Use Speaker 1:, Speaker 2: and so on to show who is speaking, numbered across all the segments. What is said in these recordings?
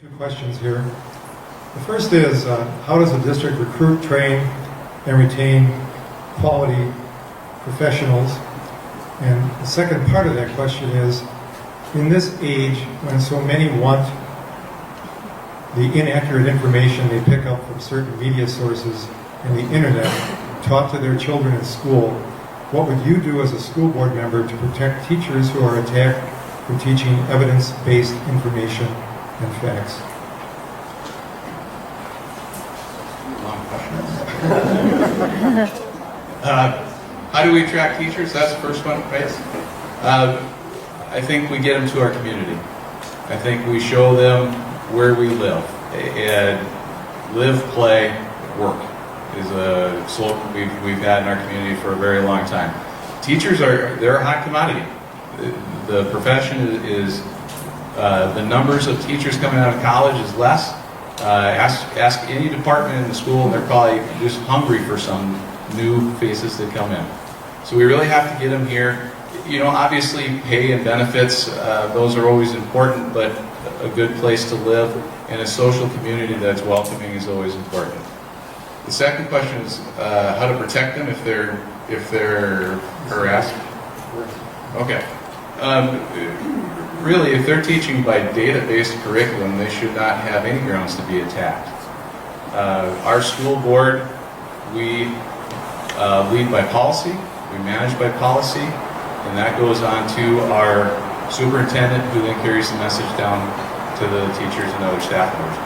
Speaker 1: Two questions here. The first is, how does the district recruit, train, and retain quality professionals? And the second part of that question is, in this age when so many want the inaccurate information they pick up from certain media sources and the internet taught to their children in school, what would you do as a school board member to protect teachers who are attacked for teaching evidence-based information and facts?
Speaker 2: Long question. How do we attract teachers? That's the first one, right? I think we get them to our community. I think we show them where we live. And live, play, work is a slogan we've had in our community for a very long time. Teachers they're a hot commodity. The profession is the numbers of teachers coming out of college is less. Ask any department in the school, and they're probably just hungry for some new faces that come in. So we really have to get them here. You know, obviously pay and benefits, those are always important, but a good place to live and a social community that's welcoming is always important. The second question is how to protect them if they're harassed. Okay. Really, if they're teaching by data-based curriculum, they should not have any grounds to be attacked. Our school board, we lead by policy, we manage by policy, and that goes on to our superintendent, who then carries the message down to the teachers and other staff members.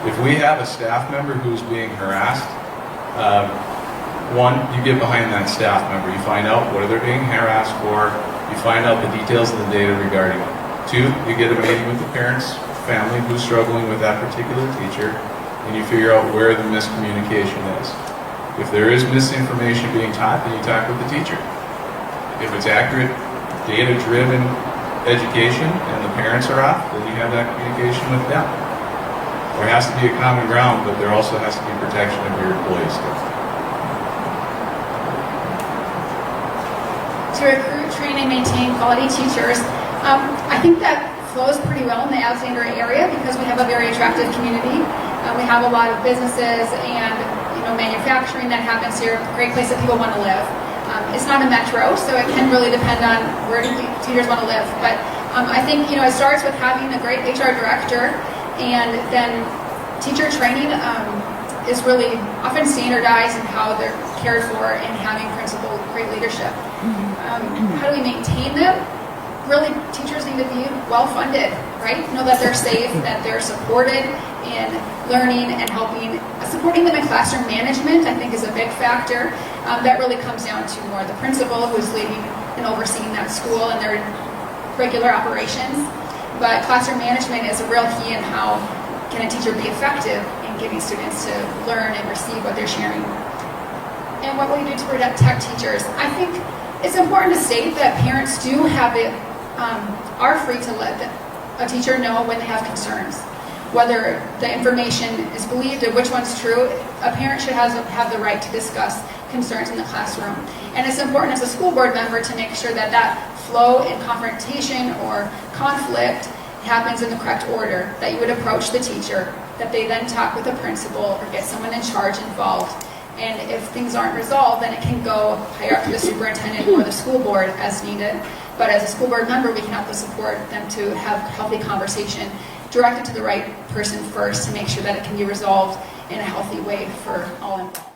Speaker 2: If we have a staff member who's being harassed, one, you get behind that staff member. You find out what they're being harassed for. You find out the details of the data regarding it. Two, you get a meeting with the parents, family who's struggling with that particular teacher, and you figure out where the miscommunication is. If there is misinformation being taught, then you talk with the teacher. If it's accurate, data-driven education and the parents are off, then you have that communication with them. There has to be a common ground, but there also has to be protection of your employees.
Speaker 3: To recruit, train, and maintain quality teachers, I think that flows pretty well in the Alexandria area because we have a very attractive community. We have a lot of businesses and manufacturing that happens here. Great place that people want to live. It's not a metro, so it can really depend on where teachers want to live. But I think it starts with having a great HR director, and then teacher training is really often standardized in how they're cared for and having principal great leadership. How do we maintain them? Really, teachers need to be well-funded, right? Know that they're safe, that they're supported in learning and helping. Supporting them in classroom management, I think, is a big factor. That really comes down to more the principal who's leading and overseeing that school and their regular operations. But classroom management is a real key in how can a teacher be effective in getting students to learn and receive what they're sharing. And what will you do to protect teachers? I think it's important to state that parents do have are free to let a teacher know when they have concerns. Whether the information is believed or which one's true, a parent should have the right to discuss concerns in the classroom. And it's important as a school board member to make sure that that flow in confrontation or conflict happens in the correct order, that you would approach the teacher, that they then talk with the principal or get someone in charge involved. And if things aren't resolved, then it can go higher up to the superintendent or the school board as needed. But as a school board member, we can help to support them to have healthy conversation directed to the right person first to make sure that it can be resolved in a healthy way for all involved.